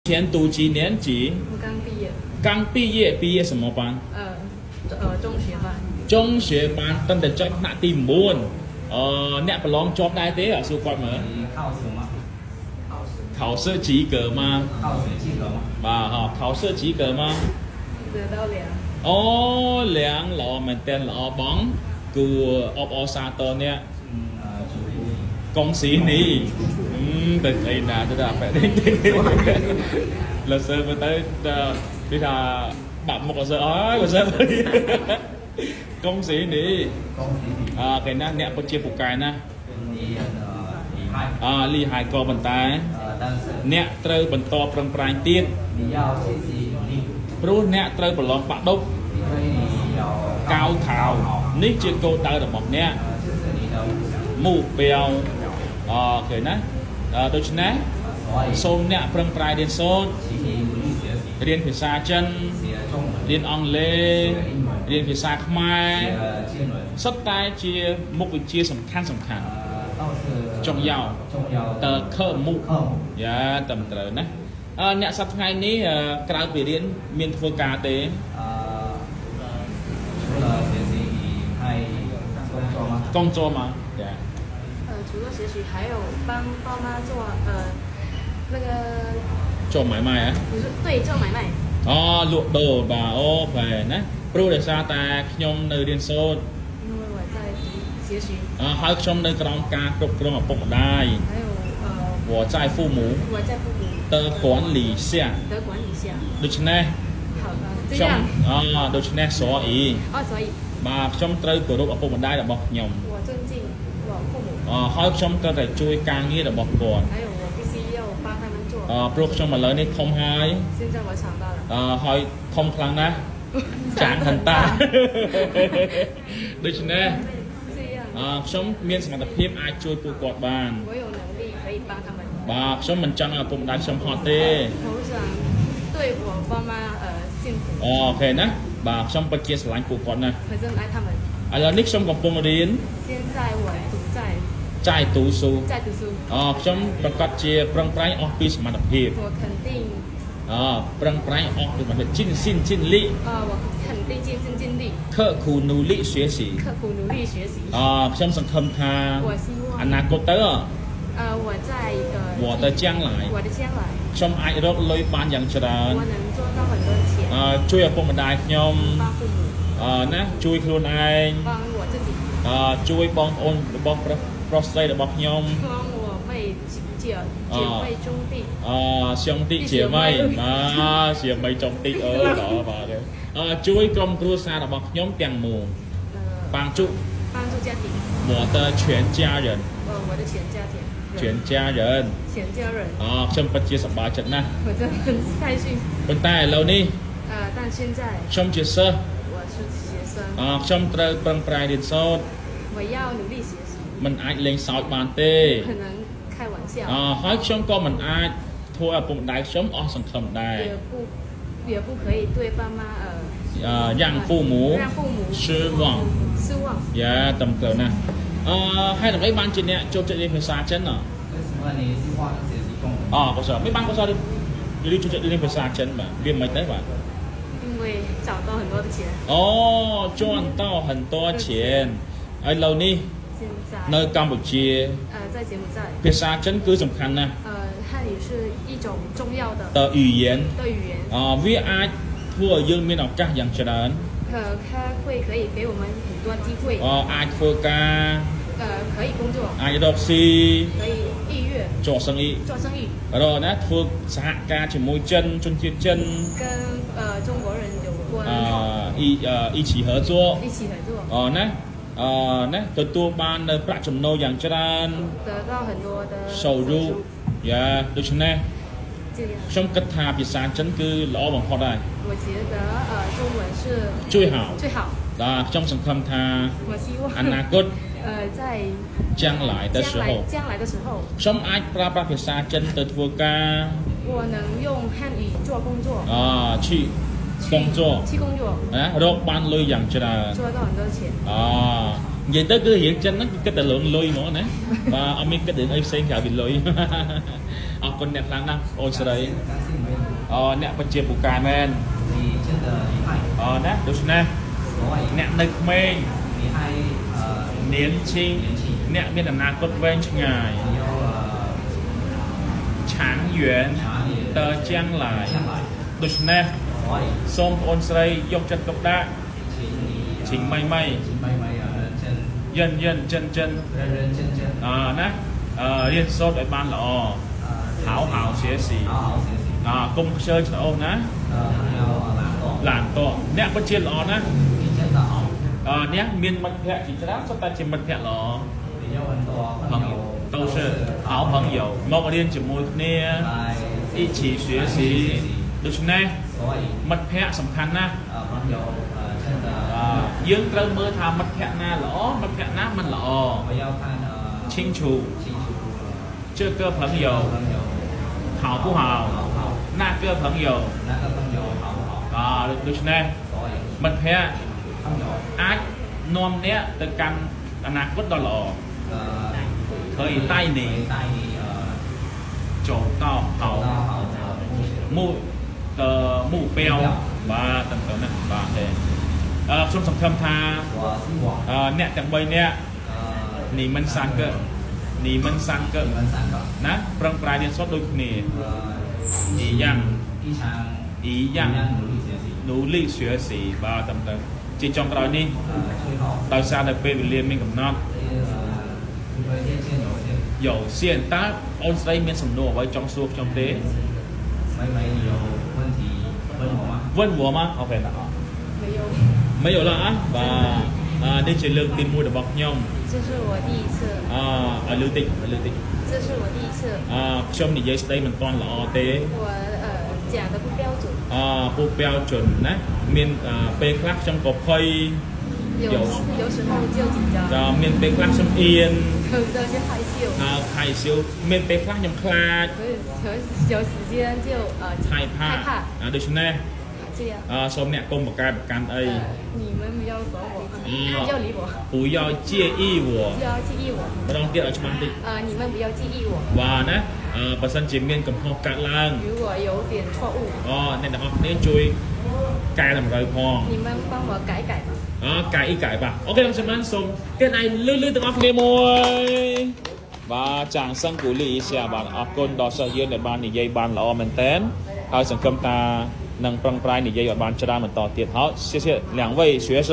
前读几年级？我刚毕业。刚毕业，毕业什么班？中学班。中学班，ตั้งแต่จบหน้าที่9អ្នកប្រឡងជាប់ដែរទេអត់សួរគាត់មើល考试及格吗？បាទ考试及格吗？得到2。អូ2ល្អមែនទែនល្អបងគួរអបអរសាទរអ្នកកុងស៊ីនេះទៅអីណាទៅដល់បែបនេះលើសើមើលទៅគេថាបាក់មុខលើសើអើយលើសើកុងស៊ីនេះគេណាអ្នកពិតជាពូកែណាលីហើយក៏ប៉ុន្តែអ្នកត្រូវបន្តប្រឹងប្រែងទៀតព្រោះអ្នកត្រូវប្រឡងបាក់ដប់កៅខោនេះជាគោលដៅរបស់អ្នកមូពាវគេណាដូច្នេះសូមអ្នកប្រឹងប្រែងរៀនសូត្ររៀនភាសាចិនរៀនអង់គ្លេសរៀនភាសាខ្មែរសុទ្ធតែជាមុខវិជ្ជាសំខាន់ចុងយ៉ាវតើខមុខយ៉ាត្រឹមត្រូវណាអ្នកសប្តាហ៍ថ្ងៃនេះក្រៅពីរៀនមានធ្វើការទេ工作吗？对。除了学习，还有帮爸妈做那个。做买卖啊？不是，对，做买卖。លក់ដូរបាទអូខេណាព្រោះដោយសារតែខ្ញុំនៅរៀនសូត្រ因为我在学习ហើយខ្ញុំនៅក្រោមការគ្រប់គ្រងឪពុកម្ដាយ还有我在父母的管理下ដូច្នេះខ្ញុំដូច្នេះ所以បាទខ្ញុំត្រូវគោរពឪពុកម្ដាយរបស់ខ្ញុំហើយខ្ញុំត្រូវតែជួយការងាររបស់គាត់ព្រោះខ្ញុំឥឡូវនេះធំហើយហើយធំខ្លាំងណាស់ចាងហិនតាដូច្នេះខ្ញុំមានសមត្ថភាពអាចជួយពួកគាត់បានបាទខ្ញុំមិនចង់ឲ្យឪពុកម្ដាយខ្ញុំហត់ទេអូខេណាបាទខ្ញុំពិតជាស្រឡាញ់ពួកគាត់ណាស់ឥឡូវនេះខ្ញុំកំពុងរៀន在读书ខ្ញុំប្រកាសជាប្រឹងប្រែងអស់ពីសមត្ថភាពប្រឹងប្រែងអស់ពីសមត្ថភាព尽心尽力我肯定尽心尽力刻苦努力学习ខ្ញុំសង្ឃឹមថាអនាគតទៅ我的将来ខ្ញុំអាចរកលុយបានយ៉ាងច្រើនជួយឪពុកម្ដាយខ្ញុំណាជួយខ្លួនឯងជួយបងប្អូនរបស់ប្រុសស្រីរបស់ខ្ញុំ兄弟姐妹姐妹จงតិល្អបាទជួយក្រុមគ្រួសាររបស់ខ្ញុំទាំងមូល帮助家庭我的全家人我的全家庭全家人ខ្ញុំពិតជាសប្បាយចិត្តណាស់我真的很开心ប៉ុន្តែឥឡូវនេះ但现在ខ្ញុំជាសិស្ស我是学生ខ្ញុំត្រូវប្រឹងប្រែងរៀនសូត្រ我要努力学习មិនអាចលេងសើចបានទេ可能开玩笑ហើយខ្ញុំក៏មិនអាចធ្វើឲ្យឪពុកម្ដាយខ្ញុំអស់សង្ឃឹមដែរ也不可以对爸妈让父母失望យ៉ាត្រឹមត្រូវណាស់ហើយដើម្បីបានជាអ្នកចូលចិត្តរៀនភាសាចិន不是ไม่បានក៏ចូលរៀនភាសាចិនបាទវាមិនទេបាទ因为找到很多的钱赚到很多钱ឥឡូវនេះនៅកម្ពុជាភាសាចិនគឺសំខាន់ណាស់汉语是一种重要的语言វាអាចធ្វើឲ្យយើងមានឱកាសយ៉ាងច្រើន它会可以给我们很多机会អាចធ្វើការ可以工作អាចរកស៊ី可以意愿做生意ណាធ្វើសហការជាមួយចិនជនជាតិចិន跟中国人有关一起合作ណាណាទទួលបាននៅប្រាក់ចំណូលយ៉ាងច្រើន得到很多的收入យ៉ាដូច្នេះខ្ញុំគិតថាភាសាចិនគឺល្អបំផុតហើយ我觉得中文是最好បាទខ្ញុំសង្ឃឹមថាអនាគត在将来的时候ខ្ញុំអាចប្រើប្រាស់ភាសាចិនទៅធ្វើការ我能用汉语做工作去工作ណារកបានលុយយ៉ាងច្រើន赚到很多钱និយាយទៅគឺរៀងចិនហ្នឹងគឺគិតតែលុយហ្មងណាបាទអត់មានគិតរឿងអីផ្សេងក្រៅពីលុយអរគុណអ្នកខ្លាំងណាស់អូនស្រី nè bên chia bù cài men nè đúng nè nè nực men niên chinh nè miền Nam Nam cốt ven ngày Tráng Yuan tờ trang lại đúng nè xôm ôn sấy dọc chân cốc đá chính may may dân dân chân nè liên xô để ban lọ hảo hảo xế xì cung chơi cho ông nè làm to nè có chia lọ nè nè miền mặt hẹ chỉ cho chúng ta chỉ mặt hẹ lọ都是好朋友một liên chỉ một nè一起学习đúng không nè mặt hẹ สำคัญนะយើងត្រូវមើលថាមិត្តភក្តិណាល្អមិត្តភក្តិណាមិនល្អ清楚这个朋友好不好那个朋友ដូច្នេះមិត្តភក្តិអាចនាំអ្នកទៅកាន់អនាគតដ៏ល្អ可以带你走到好目标បាទតើណាបាទទេខ្ញុំសង្ឃឹមថាអ្នកទាំង3នាក់នេះមិនសាំងកើណាប្រឹងប្រែងរៀនសូត្រដូចគ្នាอีយ៉ាង努力学习បាទតើជាចុងក្រោយនេះដោយសារតែពេលវេលាមានកំណត់有限តើអូនស្រីមានសំណួរអ្វីចង់សួរខ្ញុំទេ问我吗 OK តា没有了啊đây chỉ lượng tìm mua được bọc nhông这是我第一次lưu tịch这是我第一次trong này giấy đây mình toàn là OT 我讲的不标准不标准呢面被 class trong có phơi有时候就紧张面被 class trong yên 有的就害羞面被 class trong คลาด有时间就害怕ដូច្នេះសូមអ្នកកុំប្រកែកប្រកាន់អី你们不要管我不要理我不要介意我ម្ដងទៀតឲ្យច្បាស់តិច你们不要介意我បាទណាបើសិនជាមានកំហុសកើតឡើង如果有点错误អ្នកទាំងអស់គ្នាជួយកែតម្រូវផង你们帮我改吧កែបាទអូខេខ្ញុំសូមគេដៃលឺទាំងអស់គ្នាមួយបាទចាងសឹងគូលីជាបាទអរគុណដល់សិស្សយើងដែលបាននិយាយបានល្អមែនតើហើយសង្ឃឹមថានឹងប្រឹងប្រែងនិយាយឲ្យបានច្រើនបន្តទៀតហើយ谢谢两位学生